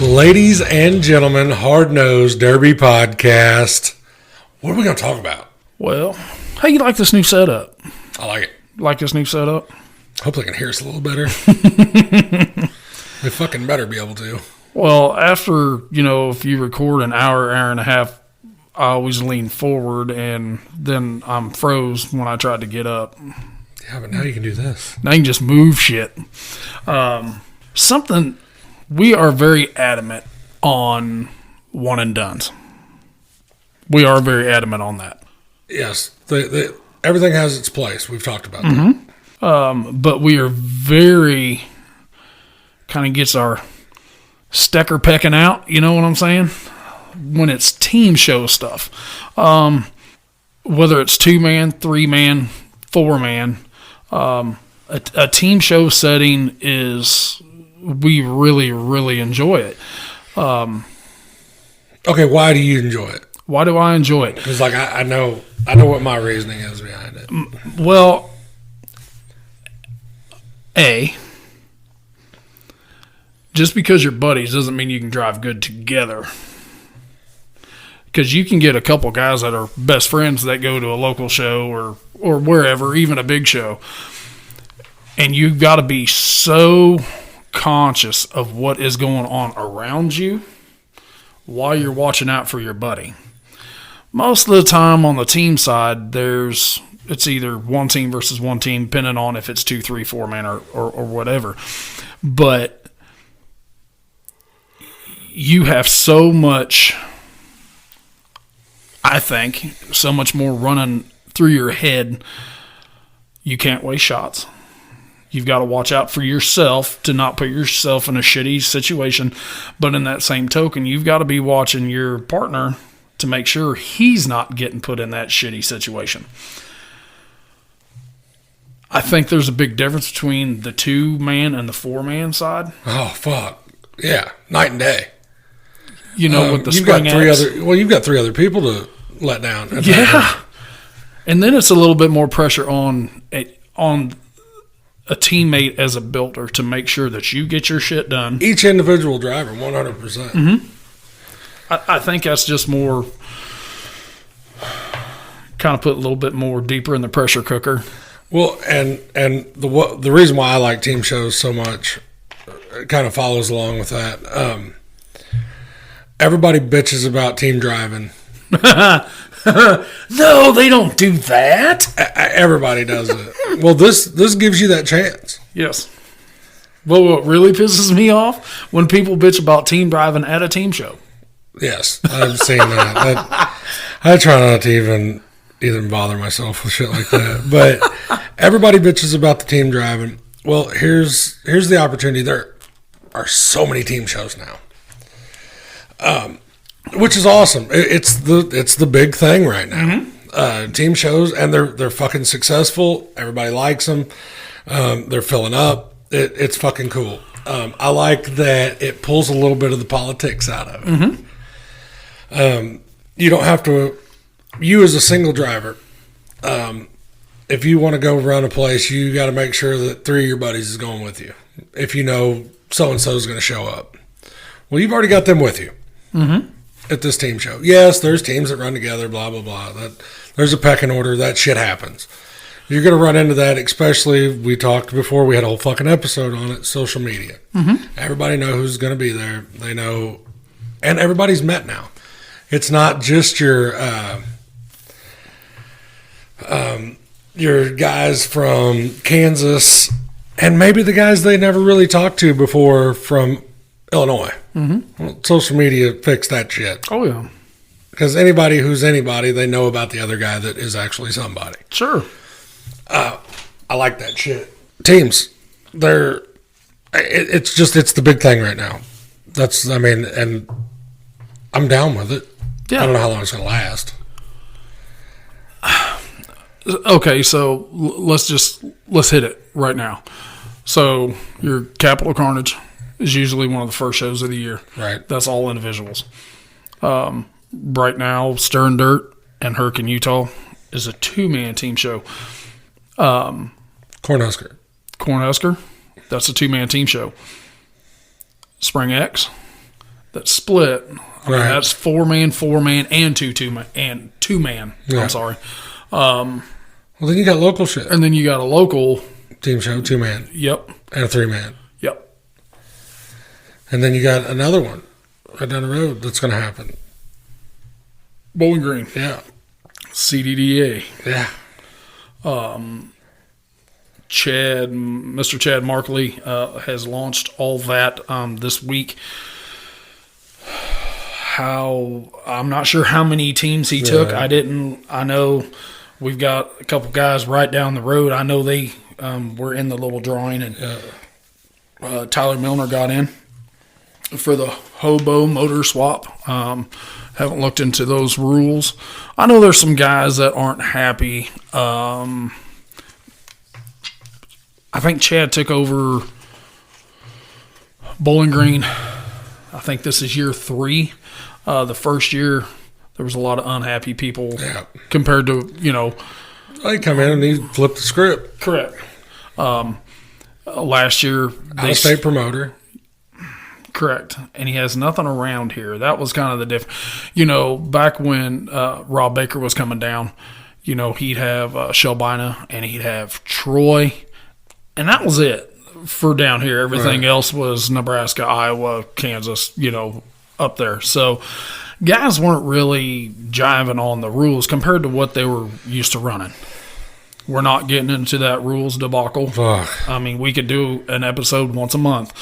Ladies and gentlemen, Hard Nosed Derby Podcast. What are we going to talk about? Well, how you like this new setup? I like it. Like this new setup? Hopefully they can hear us a little better. They fucking better be able to. Well, after, if you record an hour and a half, I always lean forward, and then I'm froze when I tried to get up. Yeah, but now you can do this. Now you can just move shit. Something... We are very adamant on one and dones. We are very adamant on that. Yes. Everything has its place. We've talked about that. But we are very, kind of gets our stecker pecking out, you know what I'm saying? When it's team show stuff. Whether it's 2-man, 3-man, 4-man, a team show setting is... We really, really enjoy it. Okay, why do you enjoy it? Why do I enjoy it? Because, I know what my reasoning is behind it. Well, just because you're buddies doesn't mean you can drive good together. Because you can get a couple guys that are best friends that go to a local show or wherever, even a big show. And you've got to be so... conscious of what is going on around you while you're watching out for your buddy. Most of the time on the team side, it's either one team versus one team, depending on if it's 2, 3, 4-man or whatever. But you have so much, I think, so much more running through your head. You can't waste shots. You've got to watch out for yourself to not put yourself in a shitty situation. But in that same token, you've got to be watching your partner to make sure he's not getting put in that shitty situation. I think there's a big difference between the 2-man and the 4-man side. Oh, fuck. Yeah, night and day. With the spring you've got 3 other people to let down. Yeah. And then it's a little bit more pressure on a teammate as a builder to make sure that you get your shit done. Each individual driver, 100%. Mm-hmm. I think that's just more, kind of put a little bit more deeper in the pressure cooker. Well, and the reason why I like team shows so much kind of follows along with that. Everybody bitches about team driving. No, they don't do that. Everybody does it. Well, this gives you that chance. Yes. Well, what really pisses me off when people bitch about team driving at a team show. Yes, I've seen that. I try not to even bother myself with shit like that. But everybody bitches about the team driving. Well, here's the opportunity. There are so many team shows now. Which is awesome. It's the big thing right now. Mm-hmm. Team shows, and they're fucking successful. Everybody likes them. They're filling up. It's fucking cool. I like that it pulls a little bit of the politics out of it. Mm-hmm. You don't have to. You as a single driver, if you want to go run a place, you got to make sure that 3 of your buddies is going with you. If you know so and so is going to show up, well, you've already got them with you. Mm-hmm. At this team show. Yes, there's teams that run together, blah, blah, blah. There's a pecking order. That shit happens. You're going to run into that, especially, we talked before, we had a whole fucking episode on it, social media. Mm-hmm. Everybody knows who's going to be there. They know, and everybody's met now. It's not just your guys from Kansas and maybe the guys they never really talked to before from Illinois. Mm-hmm. Well, social media fixed that shit. Oh, yeah. Because anybody who's anybody, they know about the other guy that is actually somebody. Sure. I like that shit. Teams, it's the big thing right now. And I'm down with it. Yeah. I don't know how long it's going to last. Okay, so let's hit it right now. So your Capital Carnage is usually one of the first shows of the year. Right. That's all individuals. Right now, Stern Dirt and Hurricane Utah is a 2-man team show. Cornhusker. That's a 2-man team show. Spring X, that split. I mean, Right. that's 4-man, 4-man, and two-man. Yeah. I'm sorry. Well, then you got local shit. And then you got a local. Team show, 2-man. Yep. And a 3-man. Yep. And then you got another one right down the road that's going to happen. Bowling Green. Yeah. CDDA. Yeah. Mr. Chad Markley has launched all that this week. I'm not sure how many teams he took. I know we've got a couple guys right down the road. I know they were in the little drawing, and Tyler Milner got in for the hobo motor swap. Haven't looked into those rules. I know there's some guys that aren't happy. I think Chad took over Bowling Green. I think this is year 3. The first year, there was a lot of unhappy people compared to, They come in and he flipped the script. Correct. Last year, Out-of-state promoter. Correct. And he has nothing around here. That was kind of the difference. Back when Rob Baker was coming down, he'd have Shelbina and he'd have Troy. And that was it for down here. Everything else was Nebraska, Iowa, Kansas, up there. So guys weren't really jiving on the rules compared to what they were used to running. We're not getting into that rules debacle. Fuck. I mean, we could do an episode once a month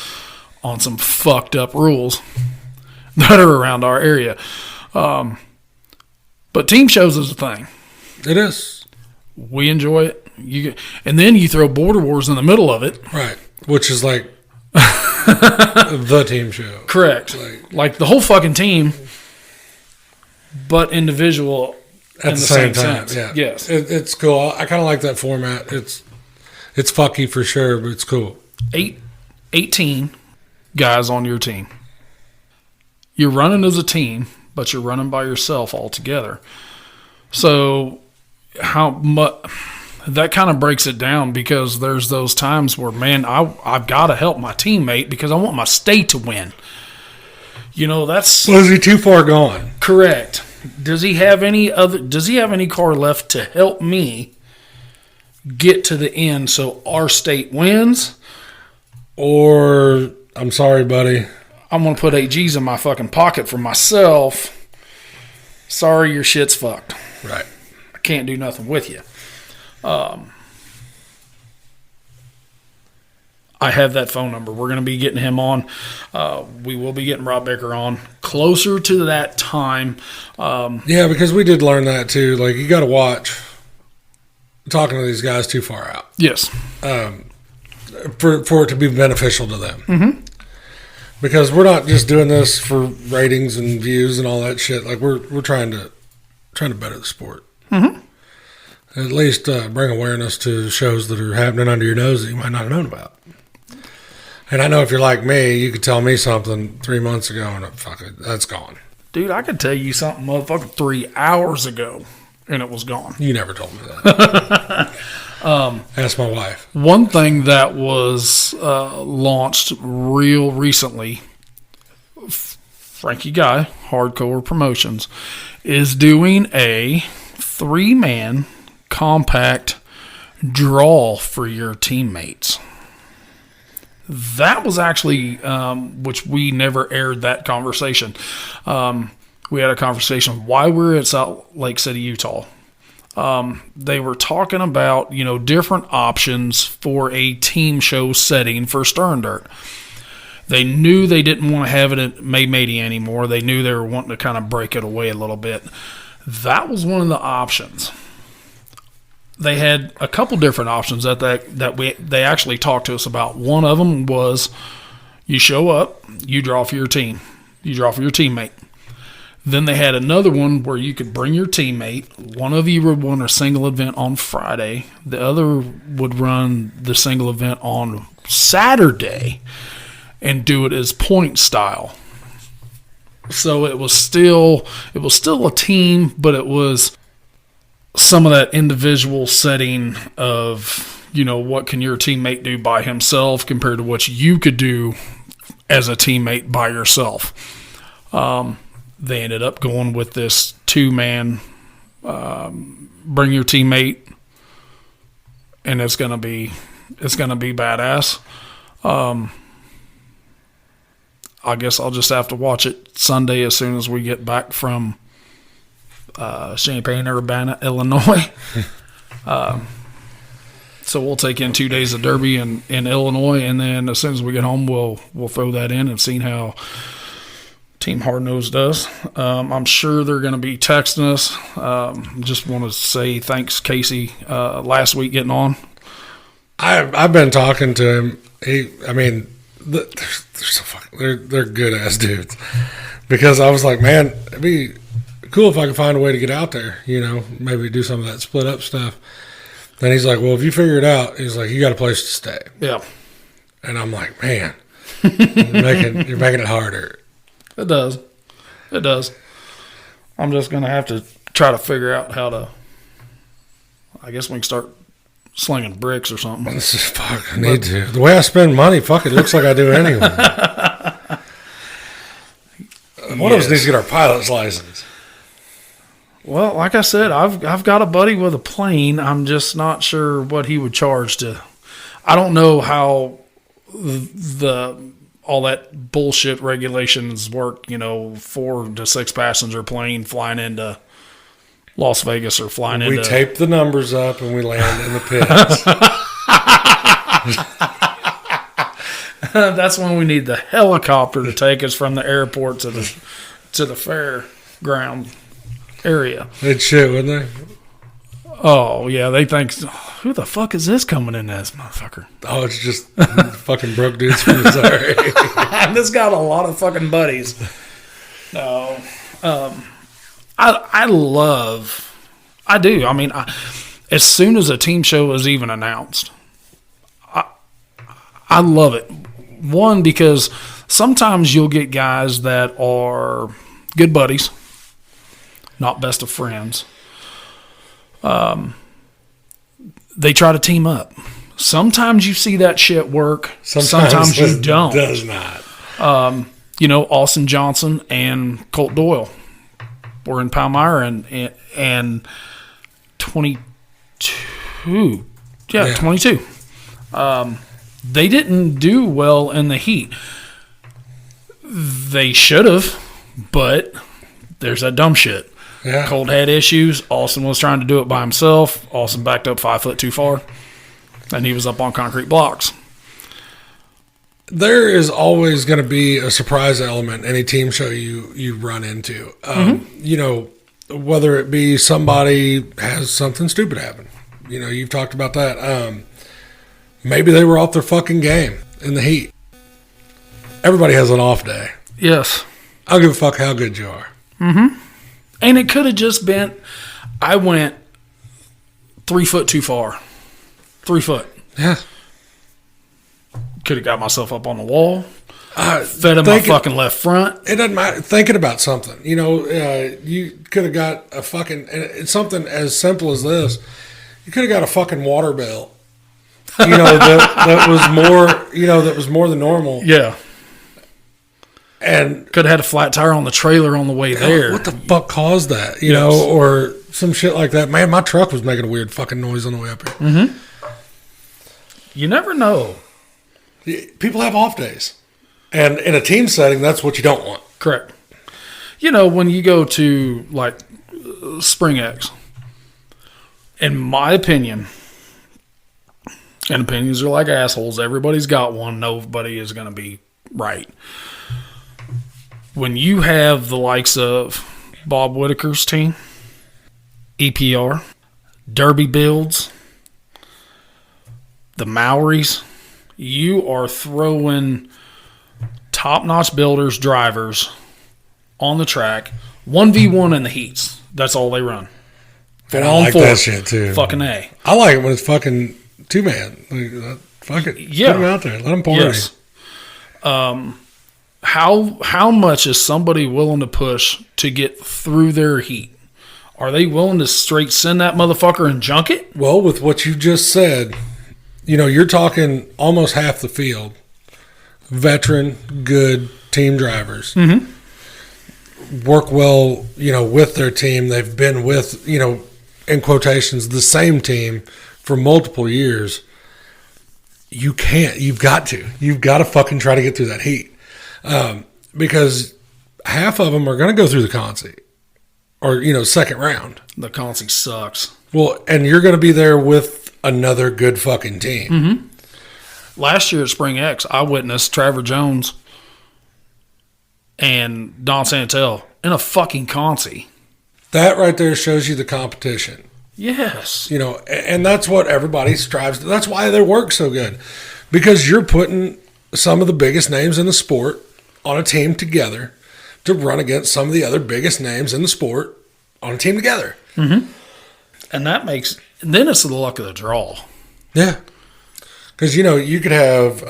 on some fucked up rules that are around our area. But team shows is a thing. It is. We enjoy it. And then you throw Border Wars in the middle of it. Right. Which is like the team show. Correct. Like the whole fucking team, but individual at the same time. sense. Yeah. Yes. It's cool. I kind of like that format. It's fucky for sure, but it's cool. 18 guys on your team. You're running as a team, but you're running by yourself altogether. So how much that kind of breaks it down, because there's those times where, man, I've got to help my teammate because I want my state to win. That's... Was he too far gone? Correct. Does he have any car left to help me get to the end so our state wins? Or, I'm sorry, buddy, I'm going to put 8 G's in my fucking pocket for myself. Sorry, your shit's fucked. Right. I can't do nothing with you. I have that phone number. We're going to be getting him on. We will be getting Rob Baker on closer to that time. Yeah, because we did learn that too. Like, you got to watch talking to these guys too far out. Yes. For it to be beneficial to them. Mm-hmm. Because we're not just doing this for ratings and views and all that shit. Like, we're trying to better the sport. Mm-hmm. At least bring awareness to shows that are happening under your nose that you might not have known about. And I know if you're like me, you could tell me something 3 months ago and fuck it, that's gone. Dude, I could tell you something motherfucking 3 hours ago and it was gone. You never told me that. Ask my wife. One thing that was launched real recently, Frankie Guy, Hardcore Promotions, is doing a 3-man compact draw for your teammates. That was actually, which we never aired that conversation. We had a conversation while we were at Salt Lake City, Utah. They were talking about, different options for a team show setting for Stern Dirt. They knew they didn't want to have it at Maymedia anymore. They knew they were wanting to kind of break it away a little bit. That was one of the options. They had a couple different options they actually talked to us about. One of them was you show up, you draw for your team. You draw for your teammate. Then they had another one where you could bring your teammate. One of you would run a single event on Friday. The other would run the single event on Saturday and do it as point style. So it was still a team, but it was some of that individual setting of, what can your teammate do by himself compared to what you could do as a teammate by yourself. They ended up going with this 2-man, bring your teammate, and it's gonna be badass. I guess I'll just have to watch it Sunday as soon as we get back from Champaign-Urbana, Illinois. So we'll take in 2 days of Derby in Illinois, and then as soon as we get home, we'll throw that in and see how Team Hard Nose does. I'm sure they're going to be texting us. Just want to say thanks, Casey, last week getting on. I've been talking to him. They're so fucking, they're good ass dudes. Because I was like, man, it'd be cool if I could find a way to get out there. Maybe do some of that split up stuff. Then he's like, well, if you figure it out, he's like, you got a place to stay. Yeah. And I'm like, man, you're making it harder. It does. I'm just going to have to try to figure out how to, I guess we can start slinging bricks or something. This is fuck, I need to. The way I spend money, fuck, it looks like I do anyway. One of us needs to get our pilot's license. Well, like I said, I've got a buddy with a plane. I'm just not sure what he would charge to. I don't know how all that bullshit regulations work. 4 to 6 passenger plane flying into Las Vegas or flying into. We tape the numbers up and we land in the pits. That's when we need the helicopter to take us from the airport to the fairground area. They'd shit, wouldn't they? Oh, yeah. They think, who the fuck is this coming in as, motherfucker? Oh, it's just fucking broke dudes from Missouri. This got a lot of fucking buddies. No. I do. As soon as a team show is even announced, I love it. One, because sometimes you'll get guys that are good buddies, not best of friends. They try to team up. Sometimes you see that shit work. Sometimes you don't. It does not. Austin Johnson and Colt Doyle were in Palmyra and 22. Yeah, 22. They didn't do well in the heat. They should have, but there's that dumb shit. Yeah. Colt had issues. Austin was trying to do it by himself. Austin backed up 5 foot too far, and he was up on concrete blocks. There is always going to be a surprise element any team show you run into. Whether it be somebody has something stupid happen. You've talked about that. Maybe they were off their fucking game in the heat. Everybody has an off day. Yes. I don't give a fuck how good you are. Mm-hmm. And it could have just been, I went 3 foot too far. 3 foot. Yeah. Could have got myself up on the wall. Fed in my fucking left front. It doesn't matter. Thinking about something. You could have got a fucking, and it's something as simple as this. You could have got a fucking water bill. That was more than normal. Yeah. And could have had a flat tire on the trailer on the way there. What the fuck caused that? Or some shit like that. Man, my truck was making a weird fucking noise on the way up here. Mm-hmm. You never know. People have off days. And in a team setting, that's what you don't want. Correct. When you go to, like, Spring X, in my opinion, and opinions are like assholes, everybody's got one, nobody is going to be right. When you have the likes of Bob Whitaker's team, EPR, Derby Builds, the Maoris, you are throwing top-notch builders, drivers on the track, 1v1 in the heats. That's all they run. And I like that shit too. Fucking A. I like it when it's fucking 2-man. Fuck it. Yeah. Put them out there. Let them party. Yes. How much is somebody willing to push to get through their heat? Are they willing to straight send that motherfucker and junk it? Well, with what you just said, you're talking almost half the field. Veteran, good team drivers. Mm-hmm. work well, with their team. They've been with, in quotations, the same team for multiple years. You've got to fucking try to get through that heat. Because half of them are going to go through the consi or, second round. The consi sucks. Well, and you're going to be there with another good fucking team. Mm-hmm. Last year at Spring X, I witnessed Trevor Jones and Don Santel in a fucking consi. That right there shows you the competition. Yes. And that's what everybody strives to. That's why their work's so good. Because you're putting some of the biggest names in the sport on a team together to run against some of the other biggest names in the sport on a team together. Mm-hmm. And then it's the luck of the draw. Yeah. Because, you could have,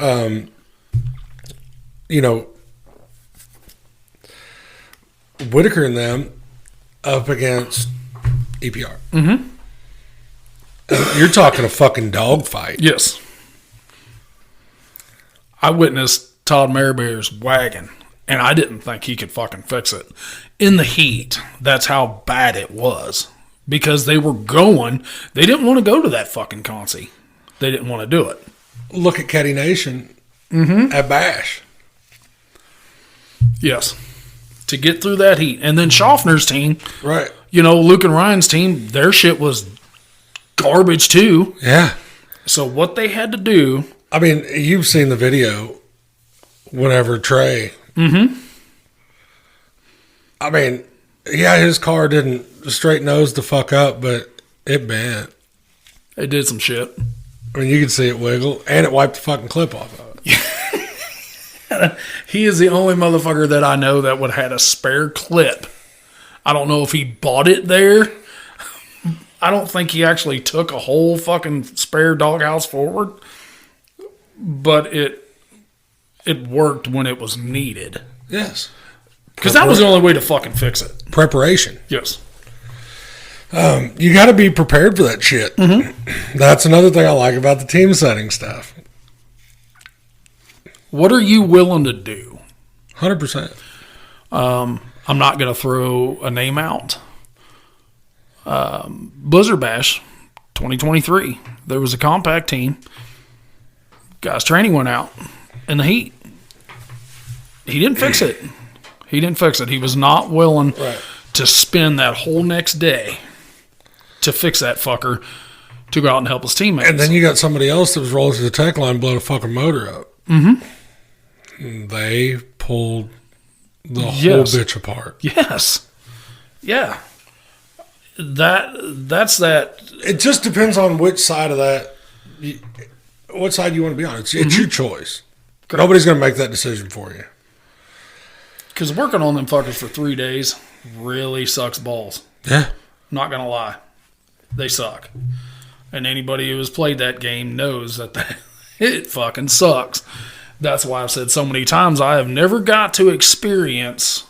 Whitaker and them up against EPR. Mm-hmm. You're talking a fucking dogfight. Yes. I witnessed Todd Merribear's wagon, and I didn't think he could fucking fix it. In the heat, that's how bad it was. Because they didn't want to go to that fucking consi. They didn't want to do it. Look at Caddy Nation at Bash. Yes. To get through that heat. And then Schaffner's team, right? Luke and Ryan's team, their shit was garbage too. Yeah. So what they had to do... I mean, you've seen the video whenever Trey... Mm-hmm. I mean, yeah, his car didn't straight nose the fuck up, but it bent. It did some shit. I mean, you could see it wiggle, and it wiped the fucking clip off of it. He is the only motherfucker that I know that would have had a spare clip. I don't know if he bought it there. I don't think he actually took a whole fucking spare doghouse forward, but it worked when it was needed. Yes. Because that was the only way to fucking fix it. Preparation. Yes. You got to be prepared for that shit. Mm-hmm. That's another thing I like about the team setting stuff. What are you willing to do? 100%. I'm not going to throw a name out. Blizzard Bash 2023. There was a compact team. Guys' training went out in the heat. He didn't fix it. He was not willing to spend that whole next day to fix that fucker to go out and help his teammates. And then you got somebody else that was rolling through the tech line, blowing a fucking motor up. Mm-hmm. They pulled the whole bitch apart. Yes. Yeah. That's that. It just depends on which side of that, what side you want to be on. It's your choice. Nobody's going to make that decision for you. Because working on them fuckers for 3 days really sucks balls. Yeah. Not going to lie. They suck. And anybody who has played that game knows that it fucking sucks. That's why I've said so many times I have never got to experience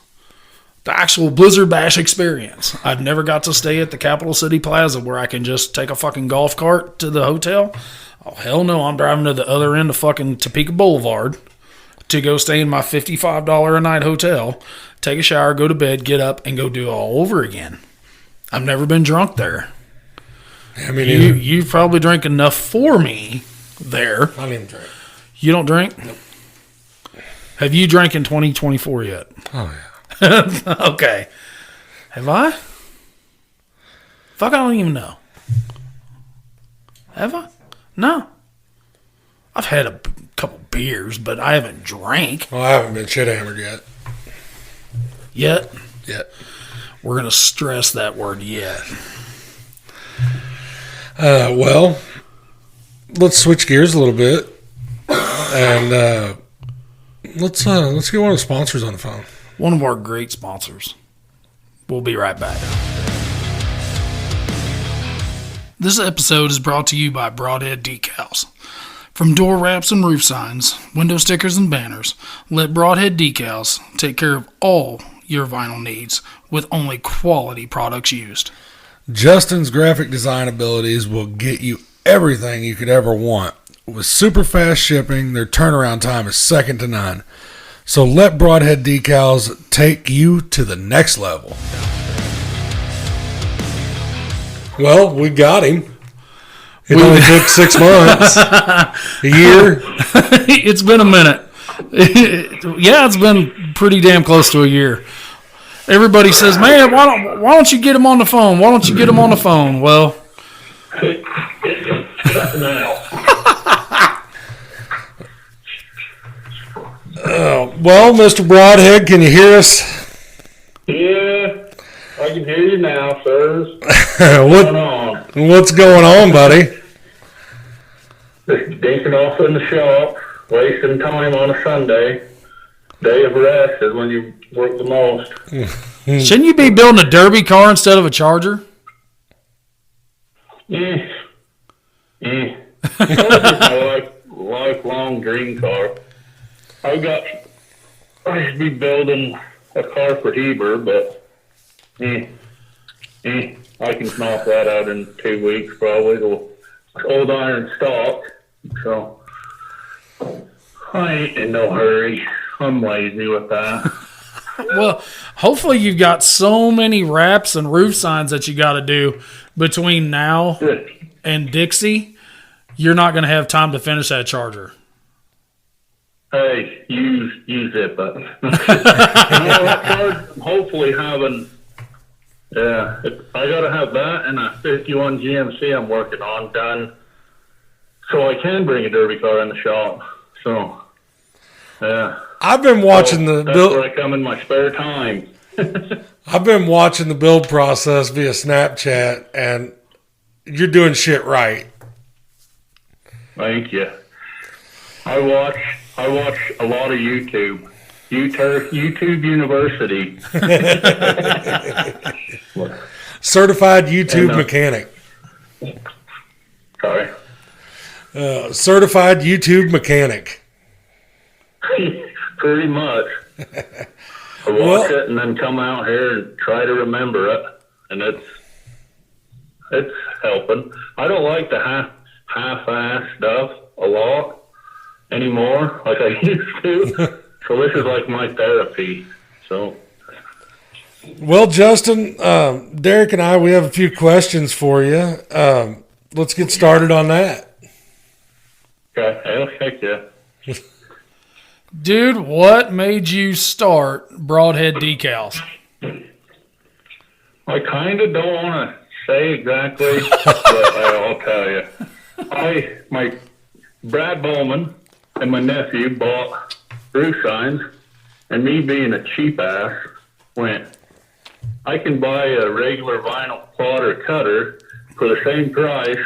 the actual Blizzard Bash experience. I've never got to stay at the Capital City Plaza where I can just take a fucking golf cart to the hotel. Oh, hell no. I'm driving to the other end of fucking Topeka Boulevard to go stay in my $55 a night hotel, take a shower, go to bed, get up, and go do it all over again. I've never been drunk there. I mean, you've probably drank enough for me there. I don't even drink. You don't drink? Nope. Have you drank in 2024 yet? Oh, yeah. Okay. Have I? Fuck, I don't even know. Have I? No. I've had a couple beers, but I haven't drank. Well, I haven't been shit hammered yet. Yet? We're going to stress that word yet. Well, let's switch gears a little bit. And let's get one of the sponsors on the phone. One of our great sponsors. We'll be right back. This episode is brought to you by Broadhead Decals. From door wraps and roof signs, window stickers and banners, let Broadhead Decals take care of all your vinyl needs with only quality products used. Justin's graphic design abilities will get you everything you could ever want. With super fast shipping, their turnaround time is second to none. So let Broadhead Decals take you to the next level. Well, we got him. It only took 6 months, a year. It's been a minute. Yeah, it's been pretty damn close to a year. Everybody says, man, why don't you get him on the phone? Why don't you get him on the phone? Well, well, Mr. Broadhead, can you hear us? Yeah, I can hear you now, sirs. What's going on, buddy? Just dinking off in the shop, wasting time on a Sunday. Day of rest is when you work the most. Shouldn't you be building a derby car instead of a Charger? I my lifelong dream car. I should be building a car for Heber, but I can knock that out in 2 weeks probably. It'll old iron stock, so I ain't in no hurry. I'm lazy with that. Well, hopefully you've got so many wraps and roof signs that you got to do between now and Dixie. You're not going to have time to finish that Charger. Hey, use it, but hopefully having. Yeah, I got to have that and a 51 GMC I'm working on done, so I can bring a derby car in the shop. So, yeah. I've been watching the that's build. Where I come in my spare time. I've been watching the build process via Snapchat, and you're doing shit right. Thank you. I watch a lot of YouTube. YouTube University. Certified YouTube mechanic. Sorry. Certified YouTube mechanic. Pretty much. I watch it and then come out here and try to remember it, and it's helping. I don't like the half-ass stuff a lot anymore, like I used to. So this is like my therapy. So. Well, Justin, Derek and I, we have a few questions for you. Let's get started on that. Okay, heck yeah. Dude, what made you start Broadhead Decals? I kind of don't want to say exactly, but I'll tell you. My Brad Bowman and my nephew bought roof signs, and me being a cheap ass went, I can buy a regular vinyl plotter cutter for the same price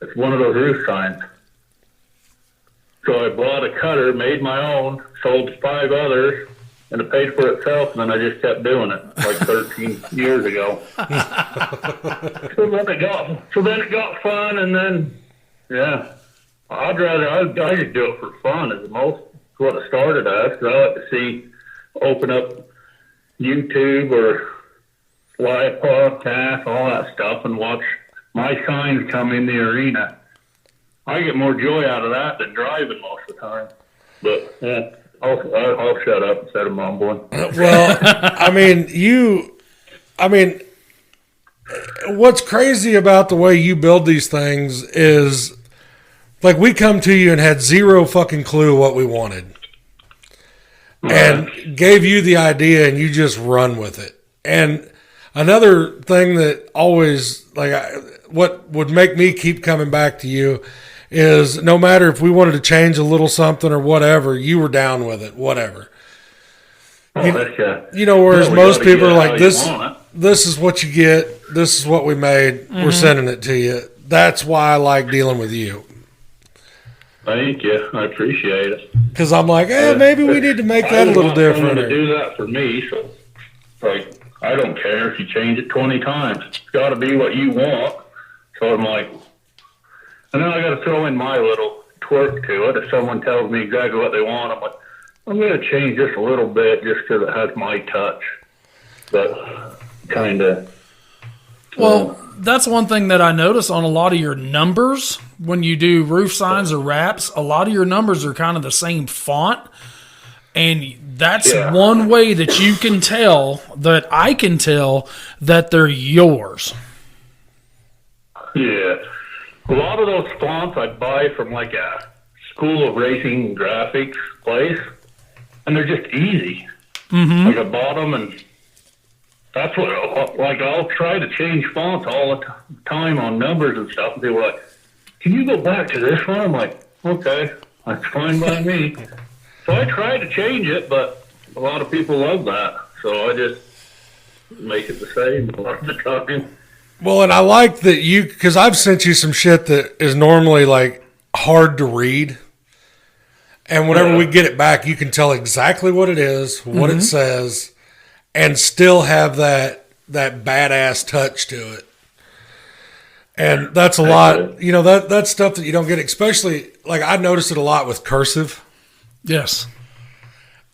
as one of those roof signs. So I bought a cutter, made my own, sold 5 others, and it paid for itself, and then I just kept doing it like 13 years ago. So then it got fun, and then, yeah, I just do it for fun as most what it started as, because I like to open up YouTube or live podcast, all that stuff, and watch my signs come in the arena. I get more joy out of that than driving most of the time. But, yeah, I'll shut up instead of mumbling. Well, what's crazy about the way you build these things is, like, we come to you and had zero fucking clue what we wanted. And gave you the idea and you just run with it. And another thing that always, what would make me keep coming back to you is no matter if we wanted to change a little something or whatever, you were down with it, whatever. Whereas most people are like, this is what you get, this is what we made, we're sending it to you. That's why I like dealing with you. Thank you. I appreciate it. Because I'm like, maybe we need to make that a little different. To do that for me, so I don't care if you change it 20 times. It's got to be what you want. So I'm like, and then I got to throw in my little twerk to it. If someone tells me exactly what they want, I'm like, I'm going to change just a little bit just because it has my touch. But kind of. Well, that's one thing that I notice on a lot of your numbers when you do roof signs or wraps. A lot of your numbers are kind of the same font, and That's Yeah. one way that you can tell, that I can tell, that they're yours. Yeah. A lot of those fonts I buy from like a School of Racing Graphics place, and they're just easy. Mm-hmm. Like I bought them, and that's what, like, I'll try to change fonts all the time on numbers and stuff, and people are like, can you go back to this one? I'm like, okay, that's fine by me. So I try to change it, but a lot of people love that, so I just make it the same a lot of the time. Well, and I like that because I've sent you some shit that is normally like hard to read. And whenever we get it back, you can tell exactly what it is, what it says, and still have that badass touch to it. And that's a lot, that's stuff that you don't get, especially, like, I noticed it a lot with cursive. Yes.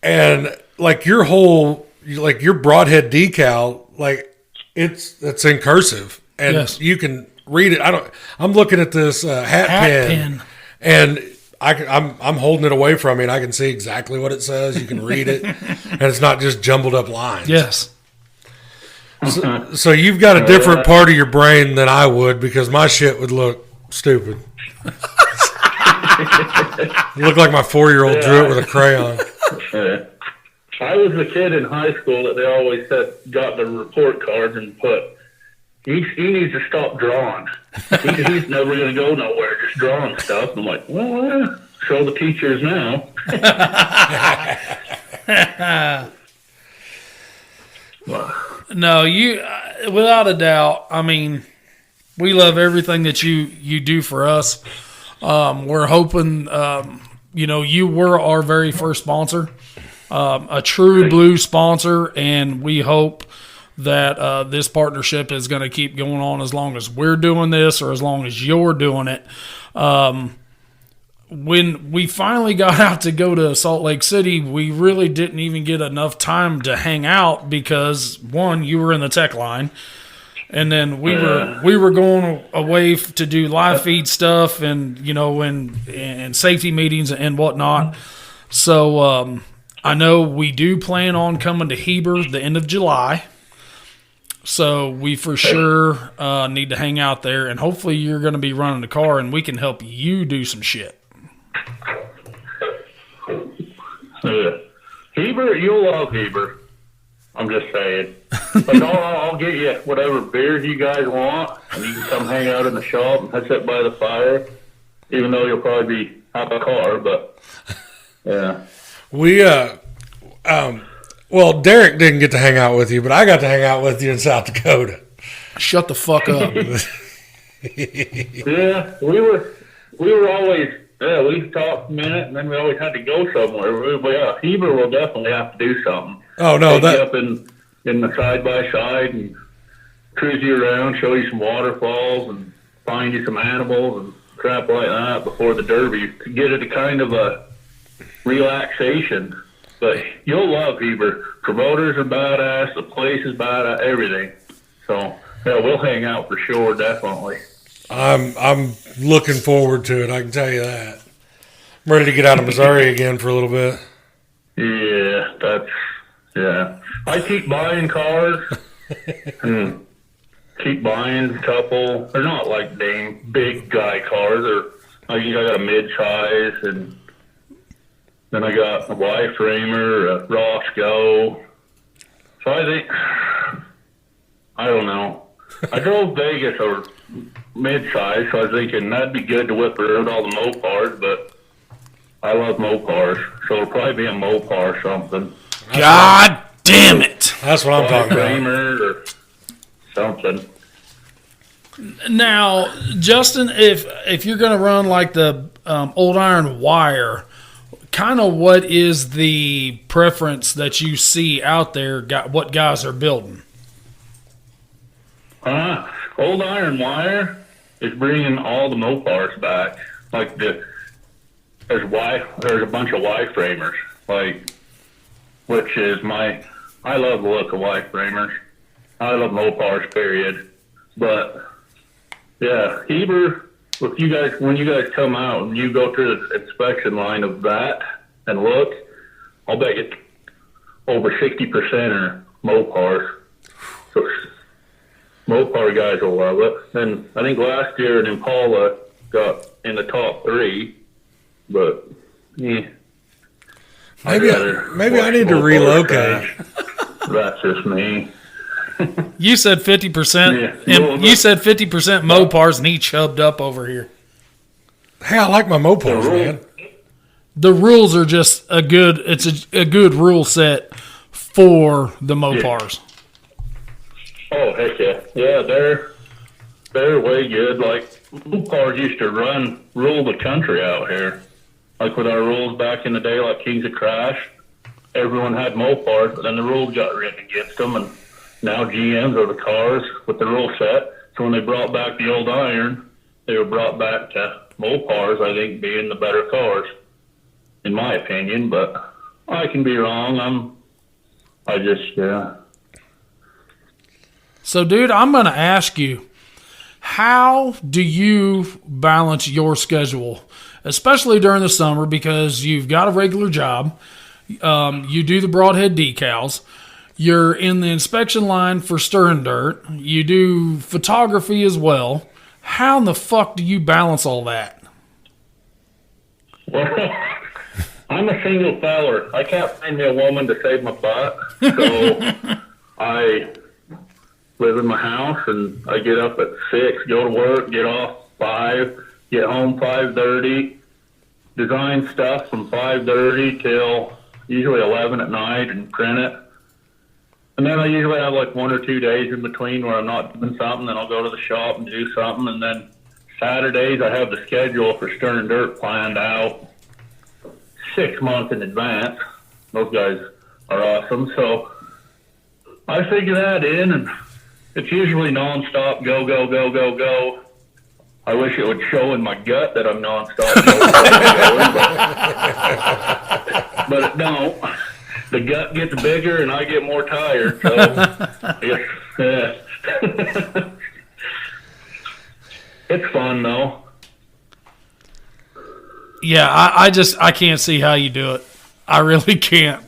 And, like, your Broadhead decal, like, it's in cursive. And Yes. you can read it. I'm looking at this hat pin. And I'm holding it away from you, and I can see exactly what it says. You can read it, and it's not just jumbled up lines. Yes. So you've got a different part of your brain than I would, because my shit would look stupid. It looked like my 4-year-old drew it with a crayon. Yeah. I was the kid in high school that they always said got the report cards and put, he needs to stop drawing. He's never going to go nowhere, just drawing stuff. I'm like, well, show the teachers now. No, you, without a doubt, I mean, we love everything that you do for us. We're hoping, you were our very first sponsor, a true blue sponsor, and we hope that this partnership is going to keep going on as long as we're doing this, or as long as you're doing it. When we finally got out to go to Salt Lake City, we really didn't even get enough time to hang out because, one, you were in the tech line, and then we were going away to do live feed stuff and and safety meetings and whatnot. So I know we do plan on coming to Heber the end of July. So we for sure need to hang out there, and hopefully you're going to be running the car, and we can help you do some shit. Heber, you'll love Heber. I'm just saying. Like, I'll get you whatever beers you guys want, and you can come hang out in the shop and sit by the fire, even though you'll probably be out of the car, but yeah. Well, Derek didn't get to hang out with you, but I got to hang out with you in South Dakota. Shut the fuck up. Yeah, we were always, we talked a minute, and then we always had to go somewhere. But yeah, Heber will definitely have to do something. Oh, no. Take you up in the side-by-side and cruise you around, show you some waterfalls, and find you some animals and crap like that before the Derby. Get it a kind of a relaxation. But you'll love Heber. Promoters are badass. The place is badass. Everything. So yeah, we'll hang out for sure. Definitely. I'm looking forward to it. I can tell you that. I'm ready to get out of Missouri again for a little bit. Yeah. I keep buying cars and keep buying a couple. They're not like dang big guy cars. They're like, I got a mid-size, and then I got a Y-framer, a Roscoe. So I think, I don't know. I drove Vegas or mid-size, so I was thinking that'd be good to whip around all the Mopars, but I love Mopars, so it'll probably be a Mopar or something. God damn it. That's what I'm talking about. Y-framer or something. Now, Justin, if you're going to run like the old iron wire, kind of what is the preference that you see out there, what guys are building? Old iron wire is bringing all the Mopars back. Like there's a bunch of Y-framers, which is I love the look of Y-framers. I love Mopars, period. But yeah, Heber, when you guys come out and you go through the inspection line of that and look, I'll bet you over 60% are Mopars. So Mopar guys will love it. And I think last year an Impala got in the top 3, but yeah. Maybe I need to relocate. That's just me. You said 50%. And you said 50% Mopars, and he chubbed up over here. Hey, I like my Mopars, man. The rules are just a good. It's a good rule set for the Mopars. Oh heck yeah, yeah, they're way good. Like Mopars used to rule the country out here. Like with our rules back in the day, like Kings of Crash, everyone had Mopars, but then the rules got written against them, and now GMs are the cars with the rule set. So when they brought back the old iron, they were brought back to Mopars, I think, being the better cars, in my opinion. But I can be wrong. Yeah. So, dude, I'm going to ask you, how do you balance your schedule, especially during the summer, because you've got a regular job, you do the Broadhead decals, you're in the inspection line for Stir and Dirt, you do photography as well. How in the fuck do you balance all that? Well, I'm a single feller. I can't find me a woman to save my butt, so I live in my house, and I get up at 6, go to work, get off 5, get home 5:30, design stuff from 5:30 till usually 11 at night and print it. And then I usually have like 1 or 2 days in between where I'm not doing something, then I'll go to the shop and do something. And then Saturdays I have the schedule for Stir and Dirt planned out 6 months in advance. Those guys are awesome. So I figure that in, and it's usually nonstop, go, go, go, go, go. I wish it would show in my gut that I'm nonstop, go, but it don't. The gut gets bigger and I get more tired. So, yeah. It's fun though. Yeah, I can't see how you do it. I really can't.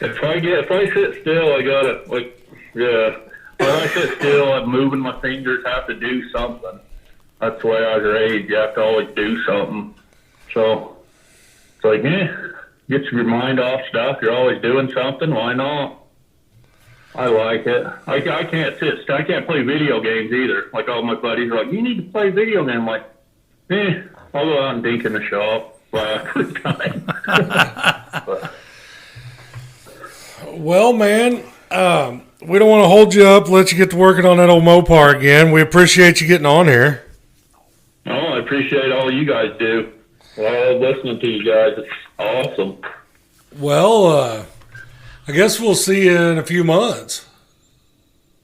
If I sit still, I gotta, like, yeah. When I sit still, I'm moving my fingers, have to do something. That's the way I was raised. You have to always do something. So it's like, get your mind off stuff. You're always doing something. Why not? I like it. I can't play video games either. Like all my buddies are like, you need to play video games. I'm like, I'll go out and dink in the shop every time. But, well, man, we don't want to hold you up. Let you get to working on that old Mopar again. We appreciate you getting on here. Oh, I appreciate all you guys do. I love listening to you guys. It's awesome. Well, I guess we'll see you in a few months.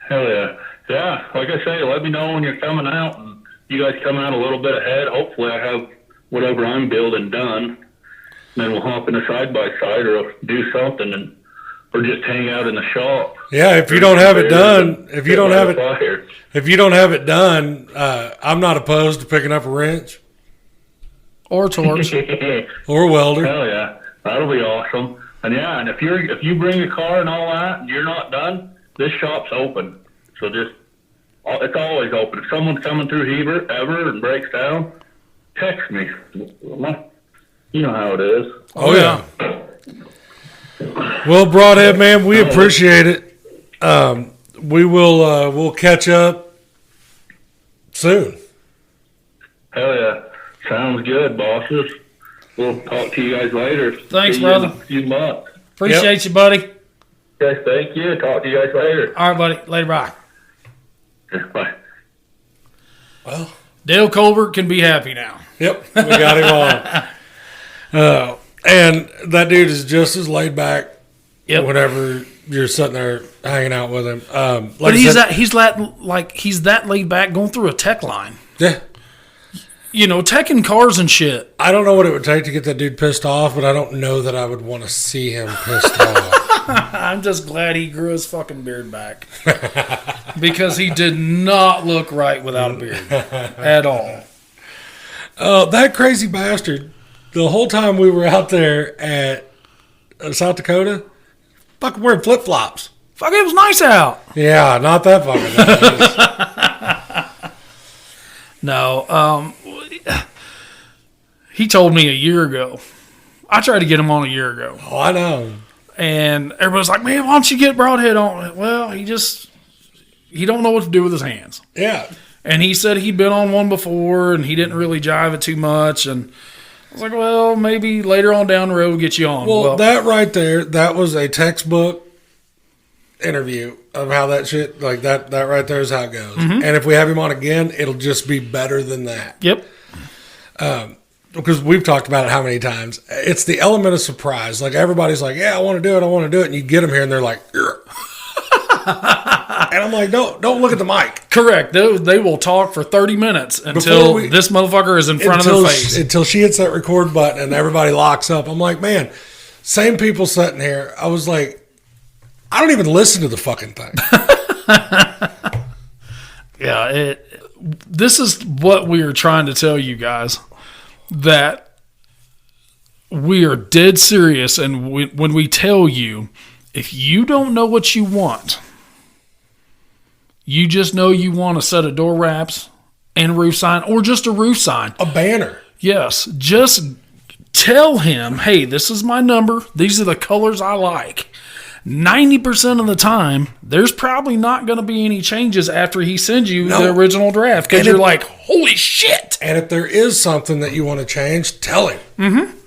Hell yeah. Yeah, like I say, let me know when you're coming out. And you guys come out a little bit ahead. Hopefully I have whatever I'm building done. Then we'll hop in a side-by-side or do something or just hang out in the shop. Yeah, if you don't have it done, if you don't have it done, I'm not opposed to picking up a wrench. Or a torch. Or a welder. Hell yeah. That'll be awesome. And yeah, and if you bring a car and all that and you're not done, this shop's open. So it's always open. If someone's coming through Heber ever and breaks down, text me. You know how it is. Oh yeah. Well, Broadhead, man, we appreciate it. We'll catch up soon. Hell yeah. Sounds good, bosses. We'll talk to you guys later. Thanks, See brother. You in a few months. Appreciate you, buddy. Okay, thank you. Talk to you guys later. All right, buddy. Later, bye. Bye. Well, Dale Colbert can be happy now. Yep, we got him on. And that dude is just as laid back. Yep. Whenever you're sitting there hanging out with him, but he's that laid back going through a tech line. Yeah. You know, teching cars and shit. I don't know what it would take to get that dude pissed off, but I don't know that I would want to see him pissed off. I'm just glad he grew his fucking beard back. Because he did not look right without a beard. At all. That crazy bastard The whole time we were out there at South Dakota, fucking wearing flip-flops. Fuck, it was nice out. Yeah, not that fucking nice. No, he told me a year ago. I tried to get him on a year ago. Oh, I know. And everybody's like, man, why don't you get Broadhead on? Well, he don't know what to do with his hands. Yeah. And he said he'd been on one before and he didn't really jive it too much. And I was like, well, maybe later on down the road we'll get you on. Well, that right there, that was a textbook interview of how that shit, like that right there is how it goes. Mm-hmm. And if we have him on again, it'll just be better than that. Yep. Because we've talked about it how many times. It's the element of surprise. Like everybody's like, yeah, I want to do it. And you get them here and they're like, and I'm like, don't look at the mic. Correct. They will talk for 30 minutes until this motherfucker is in front of their face. Until she hits that record button and everybody locks up. I'm like, man, same people sitting here. I was like, I don't even listen to the fucking thing. Yeah, this is what we are trying to tell you guys, that we are dead serious. And when we tell you, if you don't know what you want, you just know you want a set of door wraps and a roof sign, or just a roof sign. A banner. Yes. Just tell him, hey, this is my number. These are the colors I like. 90% of the time, there's probably not going to be any changes after he sends you the original draft, because you're like, holy shit. And if there is something that you want to change, tell him. Mm-hmm.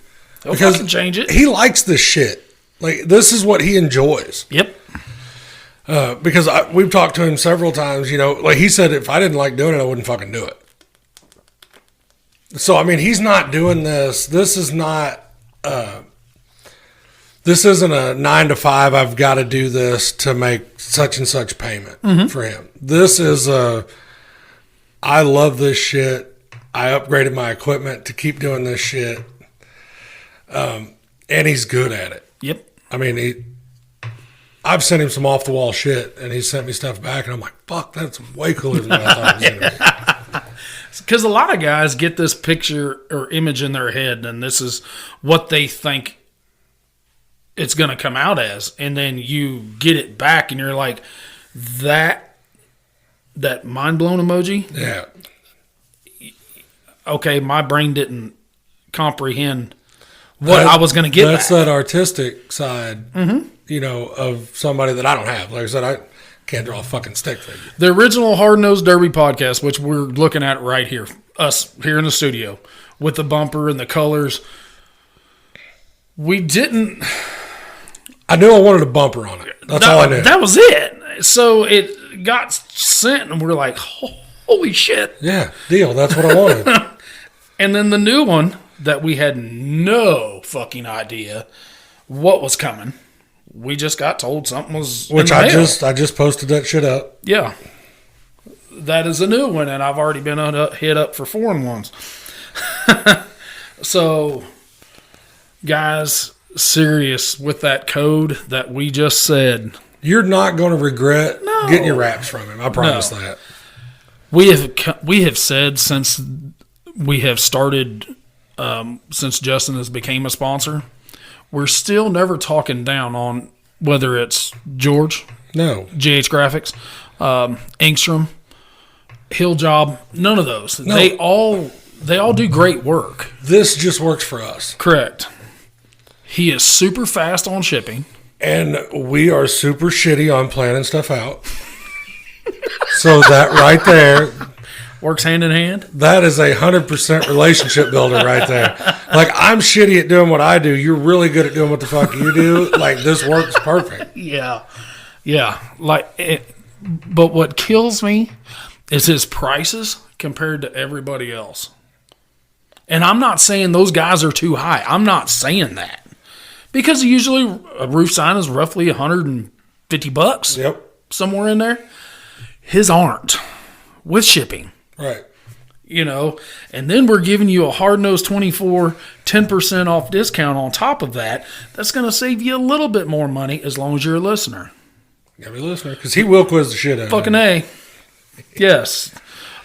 He'll fucking change it. He likes this shit. Like, this is what he enjoys. Yep. Because we've talked to him several times, like he said, if I didn't like doing it, I wouldn't fucking do it. So, I mean, he's not doing this. This is not, this isn't a 9 to 5, I've got to do this to make such and such payment for him. This is I love this shit. I upgraded my equipment to keep doing this shit. And he's good at it. Yep. I mean, I've sent him some off the wall shit, and he sent me stuff back, and I'm like, "Fuck, that's way cooler than what I thought it was going to be." Because a lot of guys get this picture or image in their head, and this is what they think it's going to come out as, and then you get it back, and you're like, that mind blown emoji. Yeah. Okay, my brain didn't comprehend what I was going to get. That's that artistic side, of somebody that I don't have. Like I said, I can't draw a fucking stick figure. The original Hard Nosed Derby podcast, which we're looking at right here, us here in the studio, with the bumper and the colors. We didn't. I knew I wanted a bumper on it. That's all I knew. That was it. So it got sent, and we're like, holy shit. Yeah, deal. That's what I wanted. And then the new one that we had no fucking idea what was coming. We just got told something was Which I just posted that shit up. Yeah. That is a new one, and I've already been hit up for foreign ones. So, guys, serious with that code that we just said. You're not going to regret getting your wraps from him. I promise that. We have said since we have started, since Justin has became a sponsor, we're still never talking down on whether it's George, GH Graphics, Engstrom, Hill Job, none of those. No. They all do great work. This just works for us. Correct. He is super fast on shipping. And we are super shitty on planning stuff out. So that right there works hand in hand. That is 100% relationship builder right there. Like, I'm shitty at doing what I do. You're really good at doing what the fuck you do. Like, this works perfect. Yeah. But what kills me is his prices compared to everybody else. And I'm not saying those guys are too high. I'm not saying that. Because usually a roof sign is roughly $150. Yep. Somewhere in there. His aren't. With shipping. Right. And then we're giving you a hard-nosed 24, 10% off discount on top of that. That's going to save you a little bit more money as long as you're a listener. Gotta be a listener, because he will quiz the shit out of you. Fucking A. Yes.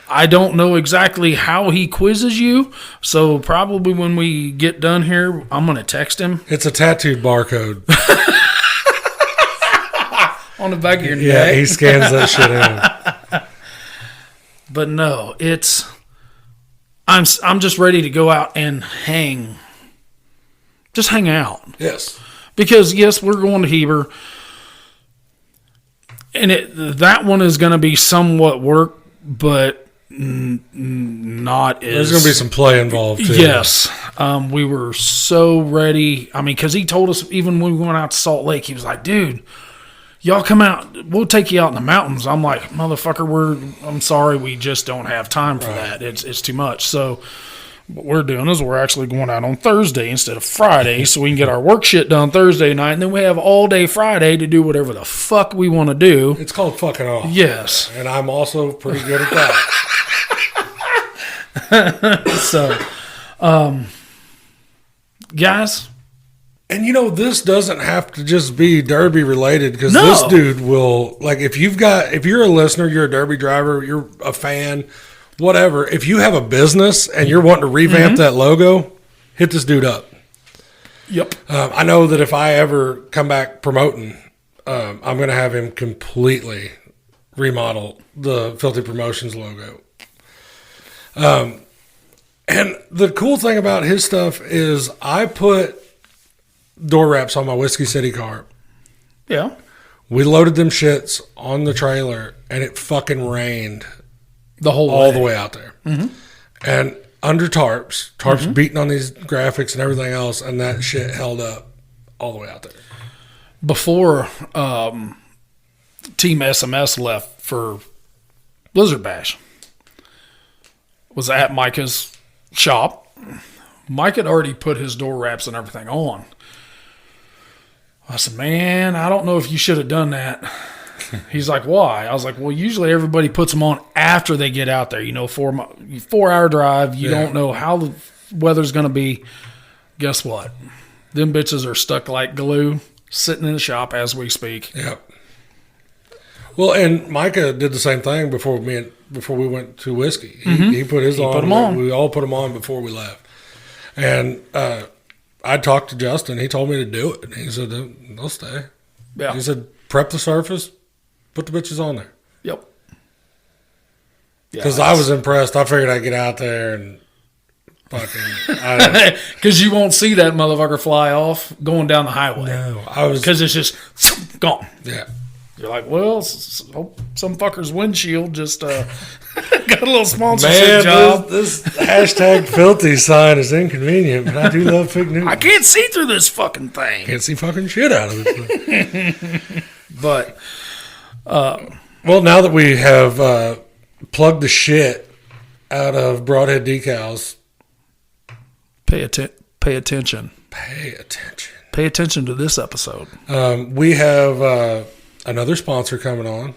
I don't know exactly how he quizzes you, so probably when we get done here, I'm going to text him. It's a tattooed barcode. On the back of your neck. Yeah, he scans that shit in. But no, I'm just ready to go out and hang. Just hang out. Yes. Because, yes, we're going to Heber. And that one is going to be somewhat work, but not as... There's going to be some play involved, too. Yes. We were so ready. I mean, because he told us, even when we went out to Salt Lake, he was like, dude, y'all come out. We'll take you out in the mountains. I'm like, motherfucker, I'm sorry. We just don't have time for that. It's too much. So what we're doing is we're actually going out on Thursday instead of Friday so we can get our work shit done Thursday night, and then we have all day Friday to do whatever the fuck we want to do. It's called fucking off. Yes. And I'm also pretty good at that. So, guys. And this doesn't have to just be Derby related, because No. this dude will, like, if you're a listener, you're a Derby driver, you're a fan, whatever. If you have a business and you're wanting to revamp that logo, hit this dude up. Yep. I know that if I ever come back promoting, I'm going to have him completely remodel the Filthy Promotions logo. And the cool thing about his stuff is I put door wraps on my Whiskey City car. Yeah. We loaded them shits on the trailer, and it fucking rained all the way out there. Mm-hmm. And under tarps beating on these graphics and everything else, and that shit held up all the way out there. Before Team SMS left for Blizzard Bash, was at Micah's shop. Mike had already put his door wraps and everything on. I said, man, I don't know if you should have done that. He's like, why? I was like, well, usually everybody puts them on after they get out there. 4-hour drive. You don't know how the weather's going to be. Guess what? Them bitches are stuck like glue, sitting in the shop as we speak. Yep. Well, and Micah did the same thing before we went to Whiskey. He put his on. Put them on. We all put them on before we left. And I talked to Justin. He told me to do it. And he said, they'll stay. Yeah. He said, prep the surface, put the bitches on there. Yep. Because I was impressed. I figured I'd get out there and fucking... Because you won't see that motherfucker fly off going down the highway. No, I was... Because it's just gone. Yeah. You're like, well, some fucker's windshield just got a little sponsorship Man, job. This hashtag filthy sign is inconvenient, but I do love fig news. I can't see through this fucking thing. Can't see fucking shit out of it. But, well, now that we have plugged the shit out of Broadhead Decals, pay attention. pay attention. Pay attention to this episode. We have another sponsor coming on.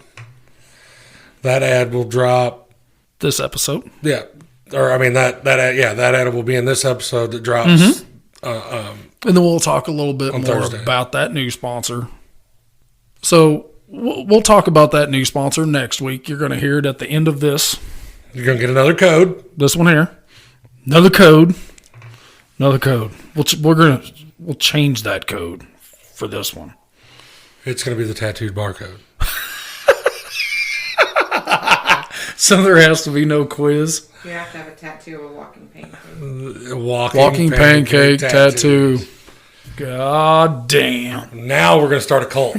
That ad will drop This episode. Yeah, or I mean that ad will be in this episode that drops. And then we'll talk a little bit more Thursday about that new sponsor. So we'll talk about that new sponsor next week. You're going to hear it at the end of this. You're gonna get another code. This one here, another code. We'll change that code for this one. It's gonna be the tattooed barcode. So there has to be no quiz. You have to have a tattoo of a walking pancake. Walking pancake tattoo. God damn. Now we're gonna start a cult.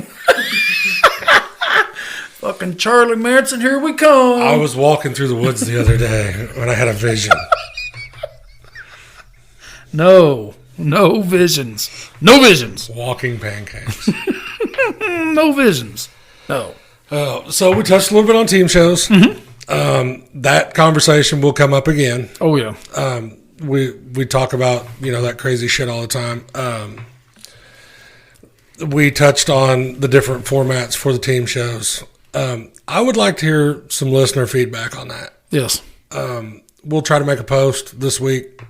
Fucking Charlie Manson, here we come. I was walking through the woods the other day when I had a vision. No visions. No visions. Walking pancakes. No visions. No. So we touched a little bit on team shows. That conversation will come up again. Oh yeah. We talk about that crazy shit all the time. We touched on the different formats for the team shows. I would like to hear some listener feedback on that. Yes. We'll try to make a post this week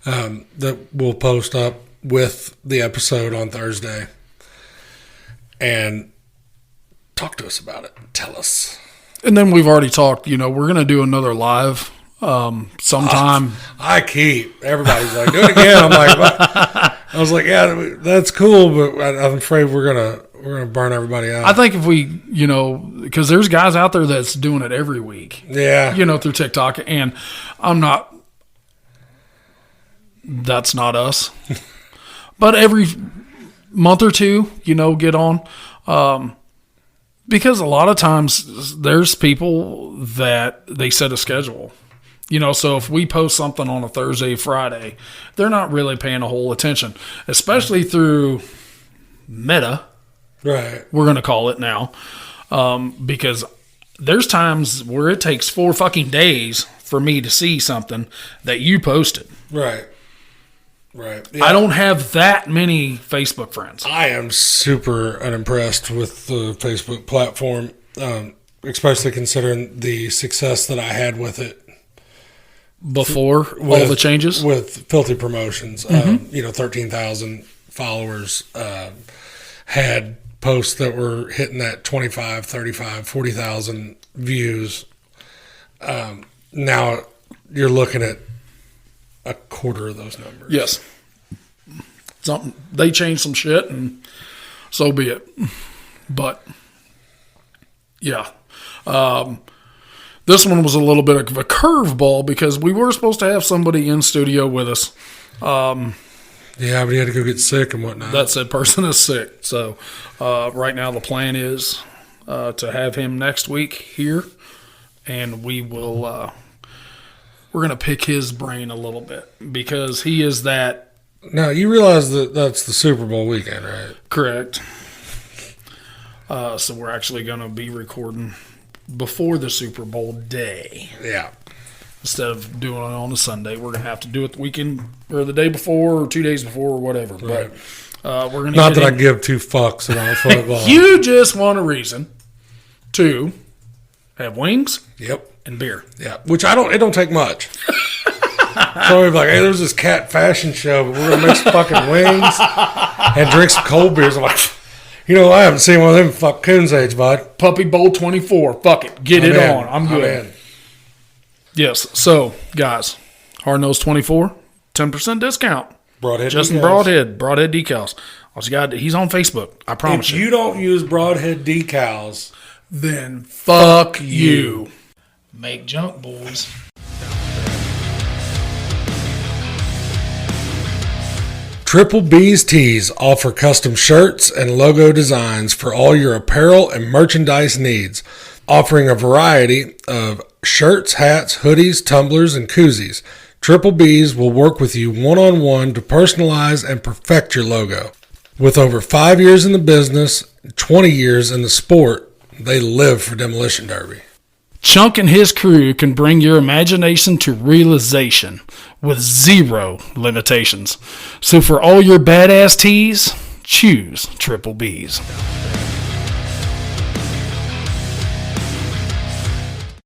that we'll post up with the episode on Thursday. And talk to us about it. Tell us. And then we've already talked, we're going to do another live sometime. Everybody's like, do it again. I'm like, what? I was like, yeah, that's cool, but I'm afraid we're gonna burn everybody out. I think if we, because there's guys out there that's doing it every week. Yeah. Through TikTok, and that's not us. But every month or two, get on. Because a lot of times there's people that they set a schedule. So if we post something on a Thursday, Friday, they're not really paying a whole attention, especially through Meta. Right. We're going to call it now. Because there's times where it takes 4 fucking days for me to see something that you posted. Right. Right. Yeah. I don't have that many Facebook friends. I am super unimpressed with the Facebook platform, especially considering the success that I had with it. Before all the changes? With Filthy Promotions. 13,000 followers, had posts that were hitting that 25, 35, 40,000 views. Now you're looking at a quarter of those numbers. Yes. They changed some shit, and so be it. But, yeah. This one was a little bit of a curveball because we were supposed to have somebody in studio with us. Yeah, but he had to go get sick and whatnot. That said person is sick. So right now the plan is to have him next week here, and we will we're going to pick his brain a little bit because he is that. Now, you realize that that's the Super Bowl weekend, right? Correct. So we're actually going to be recording before the Super Bowl day. Yeah. Instead of doing it on a Sunday, we're going to have to do it the weekend or the day before or 2 days before or whatever. Right. But we're going to not that I give 2 fucks about football. You just want a reason to have wings. Yep. And beer. Yeah. Which it don't take much. So we're like, hey, there's this cat fashion show, but we're going to make some fucking wings and drink some cold beers. I'm like, I haven't seen one of them fuck coons age, bud. Puppy Bowl 24. Fuck it. Get it on. I'm good. In. Yes. So, guys, Hard Nose 24, 10% discount. Broadhead Justan decals. Broadhead decals. He's on Facebook. I promise you. If you don't use Broadhead decals, then fuck you. Make junk, boys. Triple B's Tees offer custom shirts and logo designs for all your apparel and merchandise needs, offering a variety of shirts, hats, hoodies, tumblers, and koozies. Triple B's will work with you one-on-one to personalize and perfect your logo. With over 5 years in the business, 20 years in the sport, they live for Demolition Derby. Chunk and his crew can bring your imagination to realization with 0 limitations. So for all your badass tees, choose Triple B's.